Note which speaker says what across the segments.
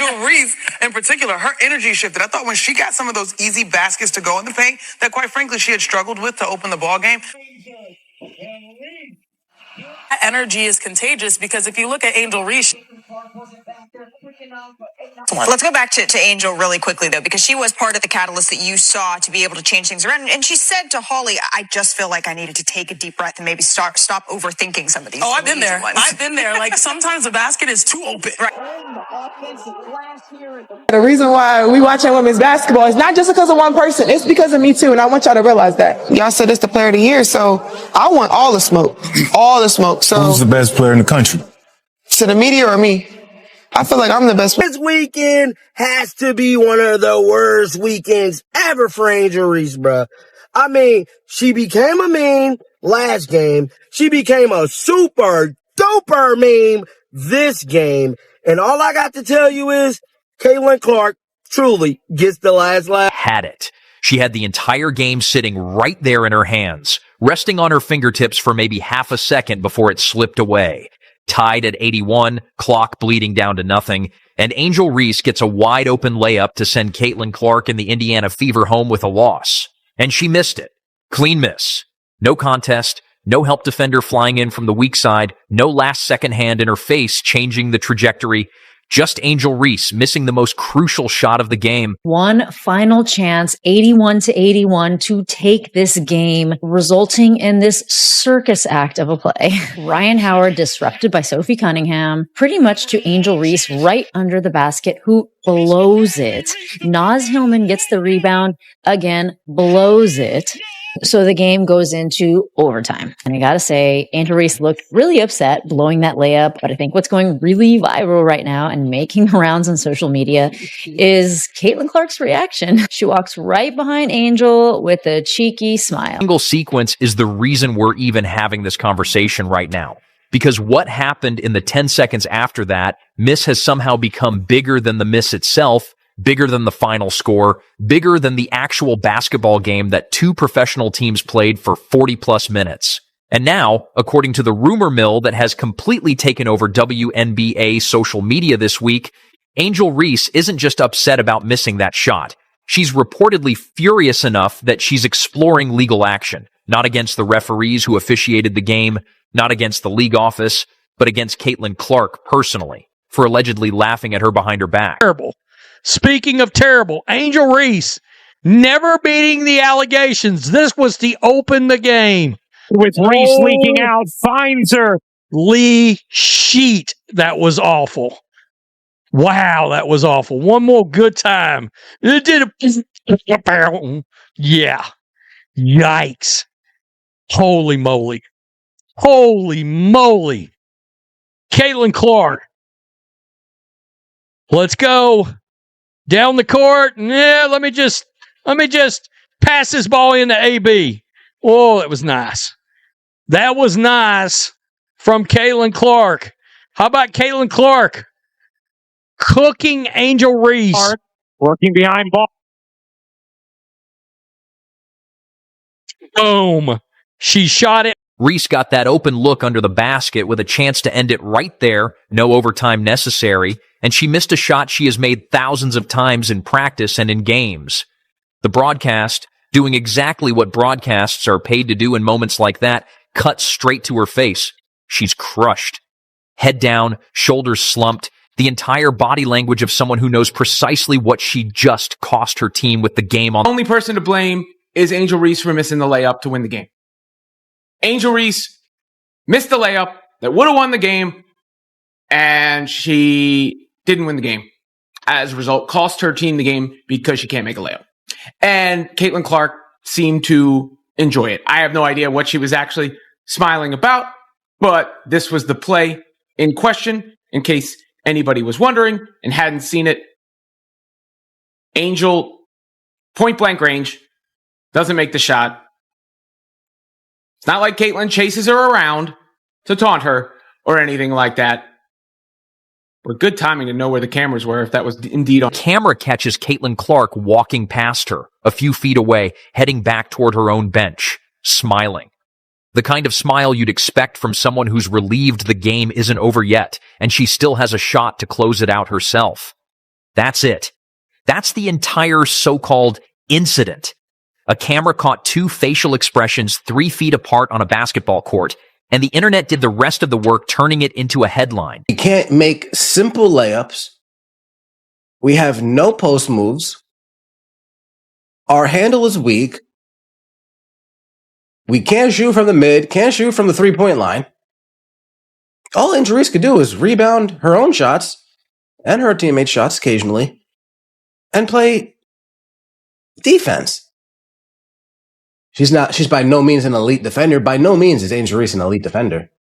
Speaker 1: Angel Reese, in particular, her energy shifted. I thought when she got some of those easy baskets to go in the paint, that quite frankly she had struggled with to open the ball game. That energy is contagious because if you look at Angel Reese.
Speaker 2: Let's go back to Angel really quickly, though, because she was part of the catalyst that you saw to be able to change things around. And she said to Holly, I just feel like I needed to take a deep breath and maybe stop overthinking some of these.
Speaker 1: Oh, I've been there. I've been there. Like, sometimes the basket is too open. Right.
Speaker 3: The reason why we watching women's basketball is not just because of one person. It's because of me, too. And I want y'all to realize that. Y'all said it's the player of the year, so I want all the smoke. All the smoke. So
Speaker 4: who's the best player in the country?
Speaker 3: To the media or me? I feel like I'm the best.
Speaker 5: This weekend has to be one of the worst weekends ever for Angel Reese, bruh. I mean, she became a meme last game. She became a super duper meme this game. And all I got to tell you is Caitlin Clark truly gets the last laugh.
Speaker 6: Had it. She had the entire game sitting right there in her hands, resting on her fingertips for maybe half a second before it slipped away. Tied at 81, clock bleeding down to nothing, and Angel Reese gets a wide-open layup to send Caitlin Clark and the Indiana Fever home with a loss. And she missed it. Clean miss. No contest, no help defender flying in from the weak side, no last-second hand in her face changing the trajectory. Just Angel Reese missing the most crucial shot of the game.
Speaker 7: One final chance, 81-81, to take this game, resulting in this circus act of a play. Ryan Howard disrupted by Sophie Cunningham, pretty much to Angel Reese right under the basket, who blows it. Naz Hillman gets the rebound, again, blows it. So the game goes into overtime. And I gotta say, Angel Reese looked really upset blowing that layup. But I think what's going really viral right now and making rounds on social media is Caitlin Clark's reaction. She walks right behind Angel with a cheeky smile.
Speaker 6: Single sequence is the reason we're even having this conversation right now. Because what happened in the 10 seconds after that, miss has somehow become bigger than the miss itself, bigger than the final score, bigger than the actual basketball game that two professional teams played for 40-plus minutes. And now, according to the rumor mill that has completely taken over WNBA social media this week, Angel Reese isn't just upset about missing that shot. She's reportedly furious enough that she's exploring legal action, not against the referees who officiated the game, not against the league office, but against Caitlin Clark personally, for allegedly laughing at her behind her back.
Speaker 8: Terrible. Speaking of terrible, Angel Reese never beating the allegations. This was to open the game.
Speaker 9: With Reese leaking out, finds her.
Speaker 8: Lee Sheet. That was awful. Wow, that was awful. One more good time. It did a... Yeah. Yikes. Holy moly. Holy moly. Caitlin Clark. Let's go. Down the court. Yeah, let me just pass this ball into AB. Oh, that was nice. That was nice from Caitlin Clark. How about Caitlin Clark cooking Angel Reese?
Speaker 9: Working behind ball.
Speaker 8: Boom. She shot it.
Speaker 6: Reese got that open look under the basket with a chance to end it right there, no overtime necessary, and she missed a shot she has made thousands of times in practice and in games. The broadcast, doing exactly what broadcasts are paid to do in moments like that, cut straight to her face. She's crushed. Head down, shoulders slumped, the entire body language of someone who knows precisely what she just cost her team with the game on.
Speaker 1: The only person to blame is Angel Reese for missing the layup to win the game. Angel Reese missed the layup that would have won the game, and she didn't win the game. As a result, cost her team the game because she can't make a layup. And Caitlin Clark seemed to enjoy it. I have no idea what she was actually smiling about, but this was the play in question, in case anybody was wondering and hadn't seen it. Angel, point blank range, doesn't make the shot. It's not like Caitlin chases her around to taunt her or anything like that. Or good timing to know where the cameras were if that was indeed on.
Speaker 6: Camera catches Caitlin Clark walking past her, a few feet away, heading back toward her own bench, smiling. The kind of smile you'd expect from someone who's relieved the game isn't over yet, and she still has a shot to close it out herself. That's it. That's the entire so-called incident. A camera caught two facial expressions 3 feet apart on a basketball court, and the internet did the rest of the work turning it into a headline.
Speaker 4: We can't make simple layups. We have no post moves. Our handle is weak. We can't shoot from the mid, can't shoot from the three-point line. All Angel Reese could do is rebound her own shots and her teammates' shots occasionally and play defense. She's by no means an elite defender. By no means is Angel Reese an elite defender.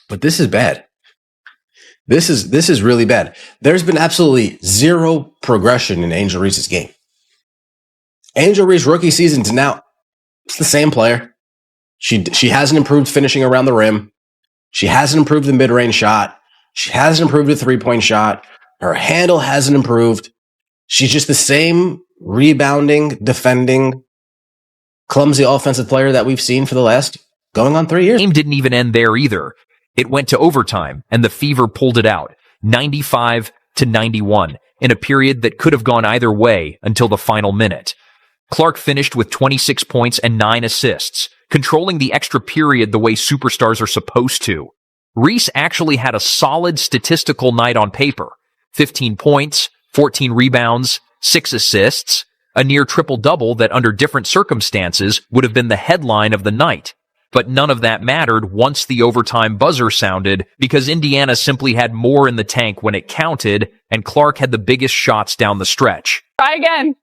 Speaker 4: But this is bad. This is really bad. There's been absolutely zero progression in Angel Reese's game. Angel Reese rookie season to now, it's the same player. She hasn't improved finishing around the rim. She hasn't improved the mid-range shot. She hasn't improved the three-point shot. Her handle hasn't improved. She's just the same rebounding, defending, clumsy offensive player that we've seen for the last going on 3 years.
Speaker 6: The game didn't even end there either. It went to overtime, and the Fever pulled it out, 95-91, in a period that could have gone either way until the final minute. Clark finished with 26 points and 9 assists, controlling the extra period the way superstars are supposed to. Reese actually had a solid statistical night on paper. 15 points, 14 rebounds, 6 assists, a near triple-double that under different circumstances would have been the headline of the night. But none of that mattered once the overtime buzzer sounded because Indiana simply had more in the tank when it counted, and Clark had the biggest shots down the stretch.
Speaker 10: Try again.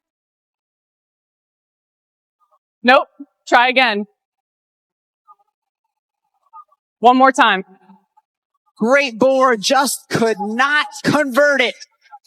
Speaker 10: Nope. Try again. One more time.
Speaker 11: Great board, just could not convert it.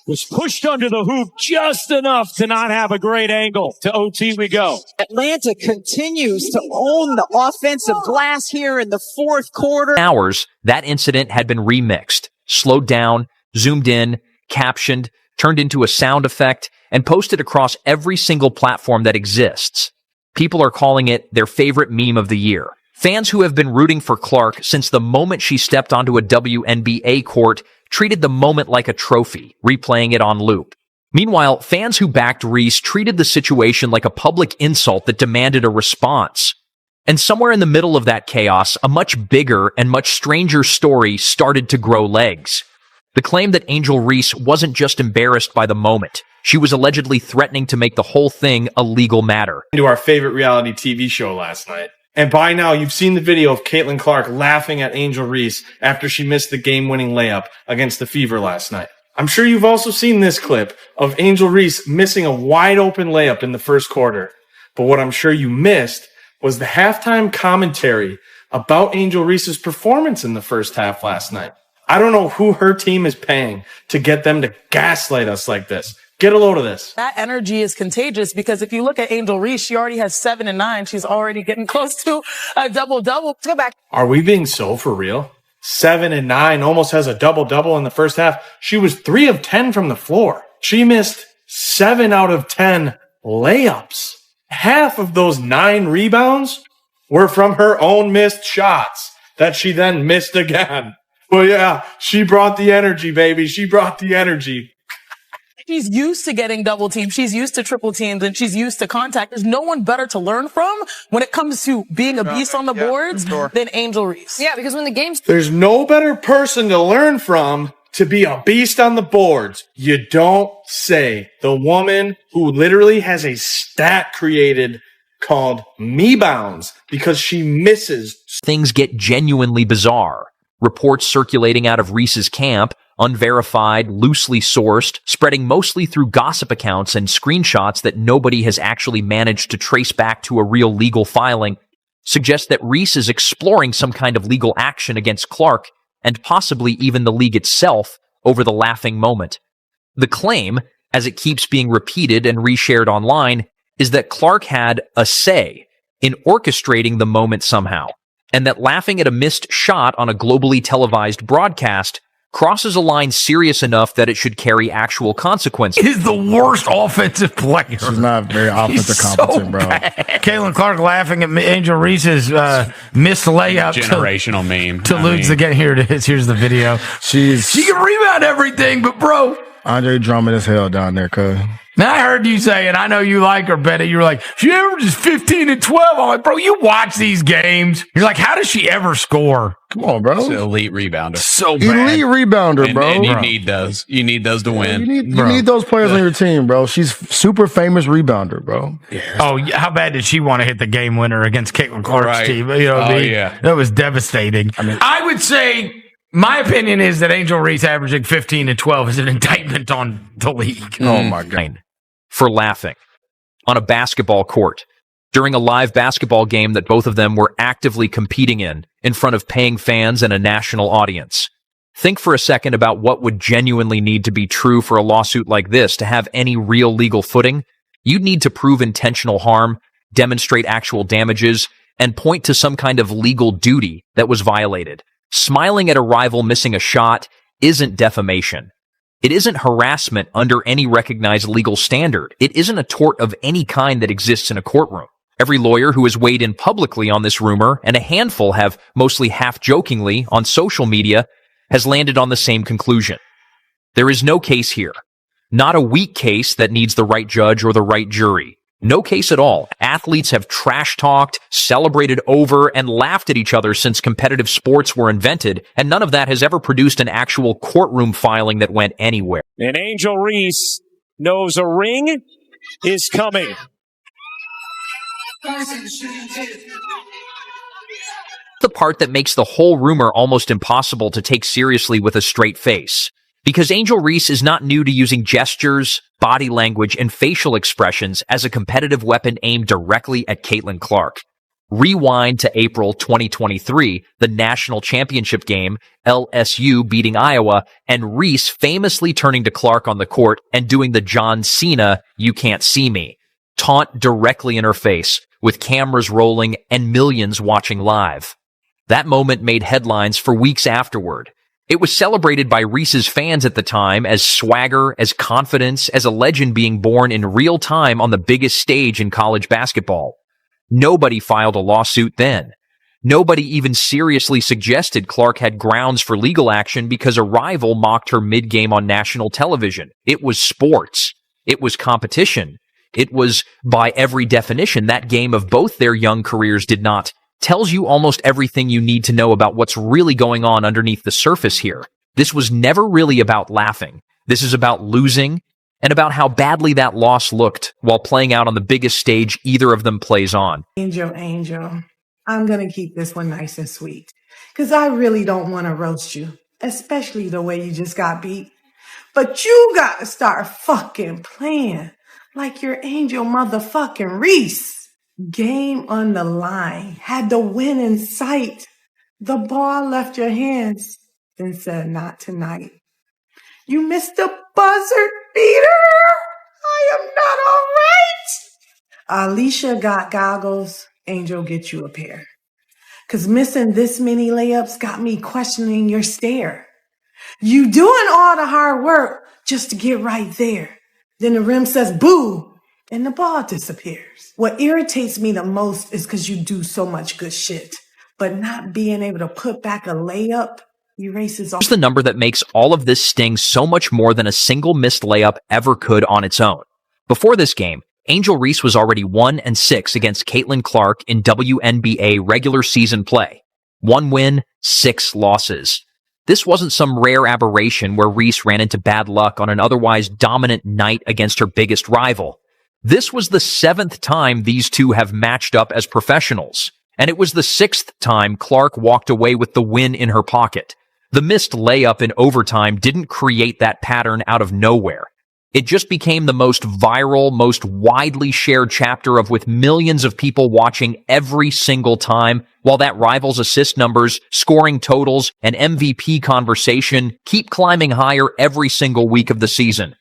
Speaker 9: Was pushed under the hoop just enough to not have a great angle. To OT we go.
Speaker 11: Atlanta continues to own the offensive glass here in the fourth quarter.
Speaker 6: Hours, that incident had been remixed, slowed down, zoomed in, captioned, turned into a sound effect, and posted across every single platform that exists. People are calling it their favorite meme of the year. Fans who have been rooting for Clark since the moment she stepped onto a WNBA court treated the moment like a trophy, replaying it on loop. Meanwhile, fans who backed Reese treated the situation like a public insult that demanded a response. And somewhere in the middle of that chaos, a much bigger and much stranger story started to grow legs. The claim that Angel Reese wasn't just embarrassed by the moment. She was allegedly threatening to make the whole thing a legal matter.
Speaker 12: To our favorite reality TV show last night. And by now, you've seen the video of Caitlin Clark laughing at Angel Reese after she missed the game-winning layup against the Fever last night. I'm sure you've also seen this clip of Angel Reese missing a wide-open layup in the first quarter. But what I'm sure you missed was the halftime commentary about Angel Reese's performance in the first half last night. I don't know who her team is paying to get them to gaslight us like this. Get a load of this.
Speaker 13: That energy is contagious because if you look at Angel Reese, she already has 7 and 9. She's already getting close to a double-double. Go back.
Speaker 12: Are we being so for real? 7 and 9, almost has a double-double in the first half. She was 3 of 10 from the floor. She missed 7 out of 10 layups. Half of those 9 rebounds were from her own missed shots that she then missed again. Well, yeah, she brought the energy, baby. She brought the energy.
Speaker 13: She's used to getting double teamed. She's used to triple teams and she's used to contact. There's no one better to learn from when it comes to being a beast on the boards than Angel Reese.
Speaker 10: Yeah, because when the game's...
Speaker 12: There's no better person to learn from to be a beast on the boards. You don't say. The woman who literally has a stat created called me bounds because she misses.
Speaker 6: Things get genuinely bizarre. Reports circulating out of Reese's camp, unverified, loosely sourced, spreading mostly through gossip accounts and screenshots that nobody has actually managed to trace back to a real legal filing, suggest that Reese is exploring some kind of legal action against Clark and possibly even the league itself over the laughing moment. The claim, as it keeps being repeated and reshared online, is that Clark had a say in orchestrating the moment somehow, and that laughing at a missed shot on a globally televised broadcast crosses a line serious enough that it should carry actual consequences.
Speaker 14: Is the worst offensive player.
Speaker 15: She's not very offensive competent, bro.
Speaker 14: Caitlin Clark laughing at Angel Reese's missed layup.
Speaker 16: Generational meme.
Speaker 14: To lose the game. Here it is. Here's the video. She can rebound everything, but bro.
Speaker 15: Andre Drummond is hell down there, cuz.
Speaker 14: Now I heard you say, and I know you like her, Betty. You were like, she averages 15 and 12. I'm like, bro, you watch these games. You're like, how does she ever score?
Speaker 15: Come on, bro.
Speaker 16: She's an elite rebounder.
Speaker 14: So bad.
Speaker 15: Elite rebounder, bro.
Speaker 16: And you need those. You need those to win.
Speaker 15: You need those players on your team, bro. She's super famous rebounder, bro.
Speaker 14: Yeah. Oh, how bad did she want to hit the game winner against Caitlin Clark's team? You know what I mean?
Speaker 16: Yeah.
Speaker 14: That was devastating. I would say, my opinion is that Angel Reese averaging 15 and 12 is an indictment on the league.
Speaker 15: Oh, my God.
Speaker 6: For laughing on a basketball court during a live basketball game that both of them were actively competing in front of paying fans and a national audience. Think for a second about what would genuinely need to be true for a lawsuit like this to have any real legal footing. You'd need to prove intentional harm, demonstrate actual damages, and point to some kind of legal duty that was violated. Smiling at a rival missing a shot isn't defamation. It isn't harassment under any recognized legal standard. It isn't a tort of any kind that exists in a courtroom. Every lawyer who has weighed in publicly on this rumor, and a handful have, mostly half-jokingly, on social media, has landed on the same conclusion. There is no case here. Not a weak case that needs the right judge or the right jury. No case at all. Athletes have trash-talked, celebrated over, and laughed at each other since competitive sports were invented, and none of that has ever produced an actual courtroom filing that went anywhere.
Speaker 9: And Angel Reese knows a ring is coming.
Speaker 6: The part that makes the whole rumor almost impossible to take seriously with a straight face. Because Angel Reese is not new to using gestures, body language, and facial expressions as a competitive weapon aimed directly at Caitlin Clark. Rewind to April 2023, the national championship game, LSU beating Iowa, and Reese famously turning to Clark on the court and doing the John Cena, "You can't see me," taunt directly in her face, with cameras rolling and millions watching live. That moment made headlines for weeks afterward. It was celebrated by Reese's fans at the time as swagger, as confidence, as a legend being born in real time on the biggest stage in college basketball. Nobody filed a lawsuit then. Nobody even seriously suggested Clark had grounds for legal action because a rival mocked her mid-game on national television. It was sports. It was competition. It was, by every definition, that game of both their young careers did not. Tells you almost everything you need to know about what's really going on underneath the surface here. This was never really about laughing. This is about losing and about how badly that loss looked while playing out on the biggest stage either of them plays on.
Speaker 17: Angel, I'm going to keep this one nice and sweet because I really don't want to roast you, especially the way you just got beat. But you got to start fucking playing like your Angel motherfucking Reese. Game on the line, had the win in sight. The ball left your hands, then said, not tonight. You missed the buzzer beater. I am not all right. Alicia got goggles. Angel, get you a pair. Because missing this many layups got me questioning your stare. You doing all the hard work just to get right there. Then the rim says, boo. And the ball disappears. What irritates me the most is because you do so much good shit, but not being able to put back a layup erases all.
Speaker 6: Here's the number that makes all of this sting so much more than a single missed layup ever could on its own. Before this game, Angel Reese was already 1-6 against Caitlin Clark in WNBA regular season play. 1 win, 6 losses. This wasn't some rare aberration where Reese ran into bad luck on an otherwise dominant night against her biggest rival. This was the 7th time these two have matched up as professionals, and it was the 6th time Clark walked away with the win in her pocket. The missed layup in overtime didn't create that pattern out of nowhere. It just became the most viral, most widely shared chapter of with millions of people watching every single time, while that rival's assist numbers, scoring totals, and MVP conversation keep climbing higher every single week of the season.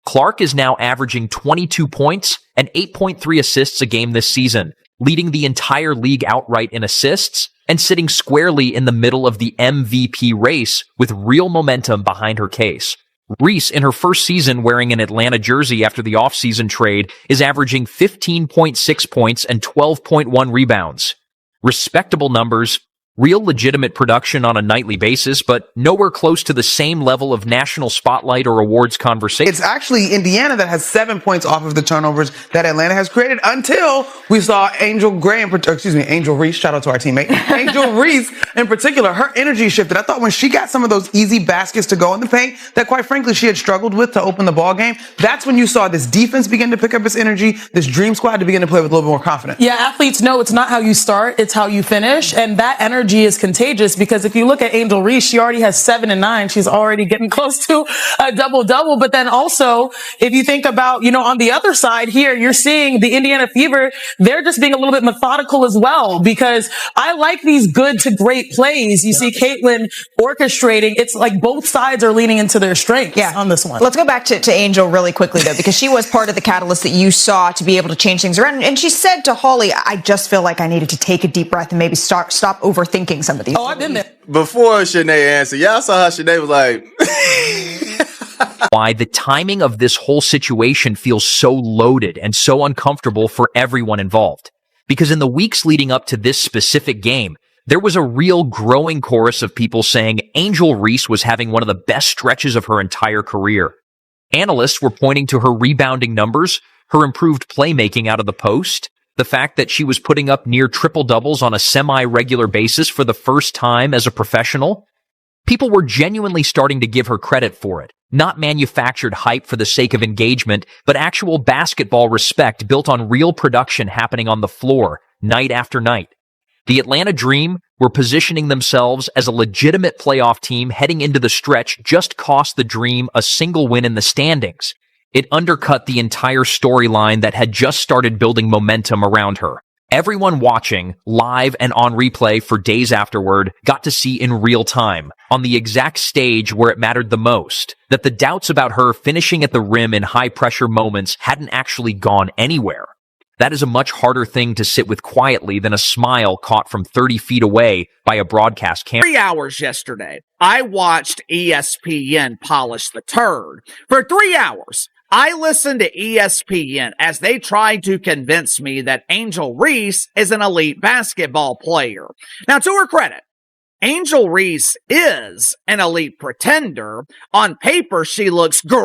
Speaker 6: Clark is now averaging 22 points and 8.3 assists a game this season, leading the entire league outright in assists, and sitting squarely in the middle of the MVP race with real momentum behind her case. Reese, in her first season wearing an Atlanta jersey after the offseason trade, is averaging 15.6 points and 12.1 rebounds. Respectable numbers, real legitimate production on a nightly basis, but nowhere close to the same level of national spotlight or awards conversation.
Speaker 3: It's actually Indiana that has 7 points off of the turnovers that Atlanta has created until we saw Angel Reese, shout out to our teammate, Angel Reese in particular, her energy shifted. I thought when she got some of those easy baskets to go in the paint that quite frankly she had struggled with to open the ball game, that's when you saw this defense begin to pick up its energy, this dream squad to begin to play with a little bit more confidence.
Speaker 13: Yeah, athletes know it's not how you start, it's how you finish. And that energy is contagious because if you look at Angel Reese, she already has 7 and 9. She's already getting close to a double-double. But then also, if you think about, on the other side here, you're seeing the Indiana Fever. They're just being a little bit methodical as well because I like these good to great plays. You see Caitlin orchestrating. It's like both sides are leaning into their strengths on this one.
Speaker 2: Let's go back to Angel really quickly, though, because she was part of the catalyst that you saw to be able to change things around. And she said to Holly, I just feel like I needed to take a deep breath and maybe stop overthinking some of these.
Speaker 13: Oh, I've been there.
Speaker 18: Before Shanae answered, y'all saw how Shanae was like...
Speaker 6: Why the timing of this whole situation feels so loaded and so uncomfortable for everyone involved. Because in the weeks leading up to this specific game, there was a real growing chorus of people saying Angel Reese was having one of the best stretches of her entire career. Analysts were pointing to her rebounding numbers, her improved playmaking out of the post, the fact that she was putting up near triple doubles on a semi-regular basis for the first time as a professional. People were genuinely starting to give her credit for it. Not manufactured hype for the sake of engagement, but actual basketball respect built on real production happening on the floor, night after night. The Atlanta Dream were positioning themselves as a legitimate playoff team heading into the stretch just cost the Dream a single win in the standings. It undercut the entire storyline that had just started building momentum around her. Everyone watching, live and on replay for days afterward, got to see in real time, on the exact stage where it mattered the most, that the doubts about her finishing at the rim in high-pressure moments hadn't actually gone anywhere. That is a much harder thing to sit with quietly than a smile caught from 30 feet away by a broadcast camera.
Speaker 19: 3 hours yesterday, I watched ESPN polish the turd. For 3 hours, I listened to ESPN as they tried to convince me that Angel Reese is an elite basketball player. Now, to her credit, Angel Reese is an elite pretender. On paper, she looks great.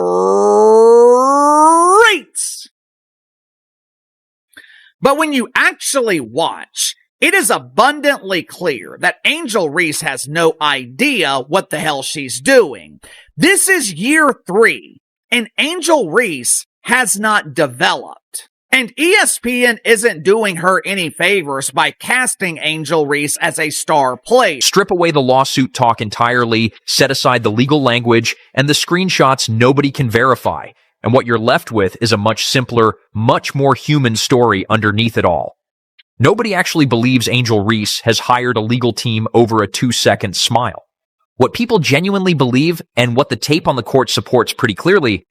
Speaker 19: But when you actually watch, it is abundantly clear that Angel Reese has no idea what the hell she's doing. This is year 3. And Angel Reese has not developed. And ESPN isn't doing her any favors by casting Angel Reese as a star player.
Speaker 6: Strip away the lawsuit talk entirely, set aside the legal language, and the screenshots nobody can verify. And what you're left with is a much simpler, much more human story underneath it all. Nobody actually believes Angel Reese has hired a legal team over a 2-second smile. What people genuinely believe, and what the tape on the court supports pretty clearly,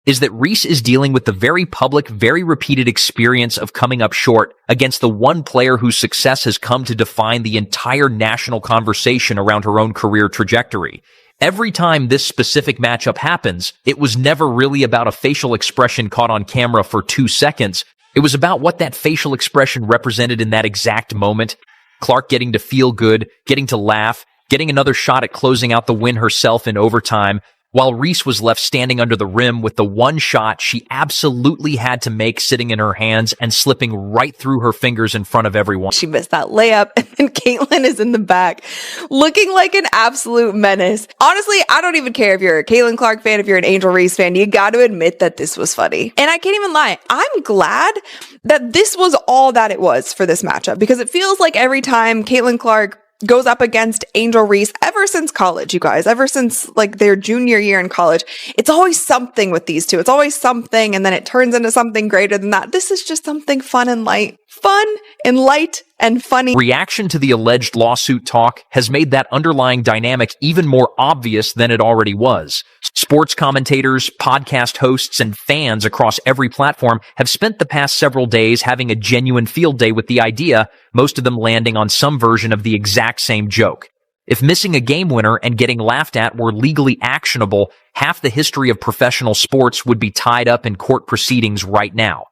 Speaker 6: is that Reese is dealing with the very public, very repeated experience of coming up short against the one player whose success has come to define the entire national conversation around her own career trajectory. Every time this specific matchup happens, it was never really about a facial expression caught on camera for 2 seconds. It was about what that facial expression represented in that exact moment. Clark getting to feel good, getting to laugh, getting another shot at closing out the win herself in overtime, while Reese was left standing under the rim with the one shot she absolutely had to make sitting in her hands and slipping right through her fingers in front of everyone.
Speaker 20: She missed that layup, and then Caitlin is in the back looking like an absolute menace. Honestly, I don't even care if you're a Caitlin Clark fan, if you're an Angel Reese fan, you got to admit that this was funny. And I can't even lie, I'm glad that this was all that it was for this matchup, because it feels like every time Caitlin Clark goes up against Angel Reese ever since college, you guys, ever since like their junior year in college, it's always something with these two. It's always something, and then it turns into something greater than that. This is just something fun and light. fun and light and funny.
Speaker 6: Reaction to the alleged lawsuit talk has made that underlying dynamic even more obvious than it already was. Sports commentators, podcast hosts, and fans across every platform have spent the past several days having a genuine field day with the idea, most of them landing on some version of the exact same joke. If missing a game winner and getting laughed at were legally actionable, half the history of professional sports would be tied up in court proceedings right now.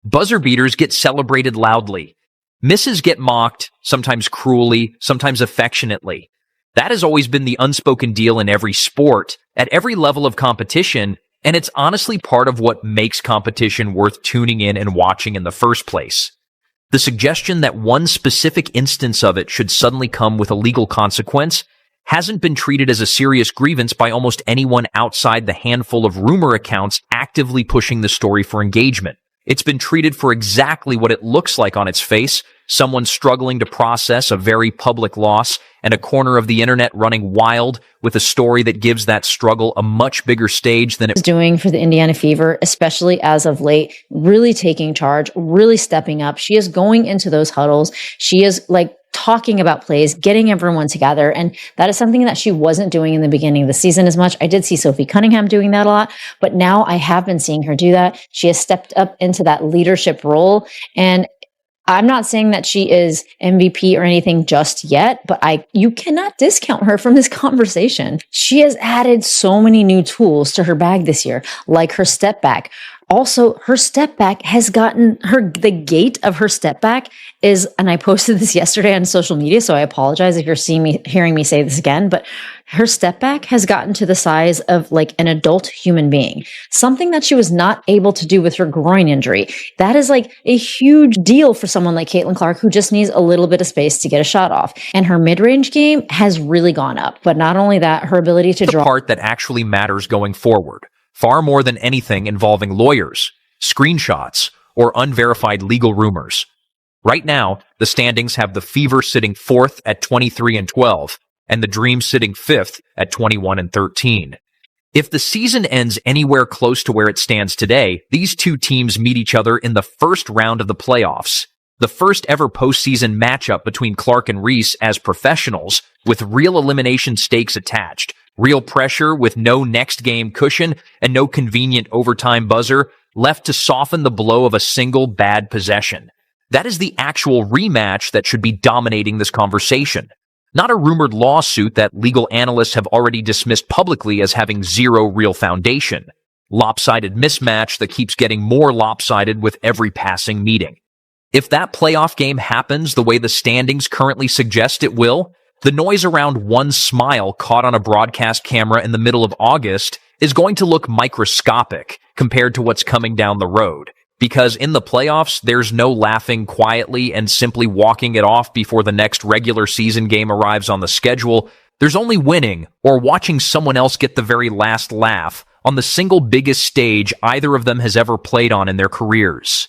Speaker 6: Buzzer beaters get celebrated loudly. Misses get mocked, sometimes cruelly, sometimes affectionately. That has always been the unspoken deal in every sport, at every level of competition, and it's honestly part of what makes competition worth tuning in and watching in the first place. The suggestion that one specific instance of it should suddenly come with a legal consequence hasn't been treated as a serious grievance by almost anyone outside the handful of rumor accounts actively pushing the story for engagement. It's been treated for exactly what it looks like on its face, someone struggling to process a very public loss and a corner of the internet running wild with a story that gives that struggle a much bigger stage than it
Speaker 7: is doing for the Indiana Fever, especially as of late, really taking charge, really stepping up. She is going into those huddles. She is like talking about plays, getting everyone together. And that is something that she wasn't doing in the beginning of the season as much. I did see Sophie Cunningham doing that a lot, but now I have been seeing her do that. She has stepped up into that leadership role. And I'm not saying that she is MVP or anything just yet, but you cannot discount her from this conversation. She has added so many new tools to her bag this year, like her step back. Also, her step back has gotten the gait of her step back is, and I posted this yesterday on social media, so I apologize if you're hearing me say this again, but her step back has gotten to the size of like an adult human being, something that she was not able to do with her groin injury. That is like a huge deal for someone like Caitlin Clark, who just needs a little bit of space to get a shot off. And her mid-range game has really gone up. But not only that, her ability to draw.
Speaker 6: The part that actually matters going forward, far more than anything involving lawyers, screenshots, or unverified legal rumors. Right now, the standings have the Fever sitting 4th at 23-12, and the Dream sitting 5th at 21-13. If the season ends anywhere close to where it stands today, these two teams meet each other in the first round of the playoffs, the first ever postseason matchup between Clark and Reese as professionals, with real elimination stakes attached. Real pressure with no next game cushion and no convenient overtime buzzer left to soften the blow of a single bad possession. That is the actual rematch that should be dominating this conversation. Not a rumored lawsuit that legal analysts have already dismissed publicly as having zero real foundation. Lopsided mismatch that keeps getting more lopsided with every passing meeting. If that playoff game happens the way the standings currently suggest it will, the noise around one smile caught on a broadcast camera in the middle of August is going to look microscopic compared to what's coming down the road. Because in the playoffs, there's no laughing quietly and simply walking it off before the next regular season game arrives on the schedule. There's only winning or watching someone else get the very last laugh on the single biggest stage either of them has ever played on in their careers.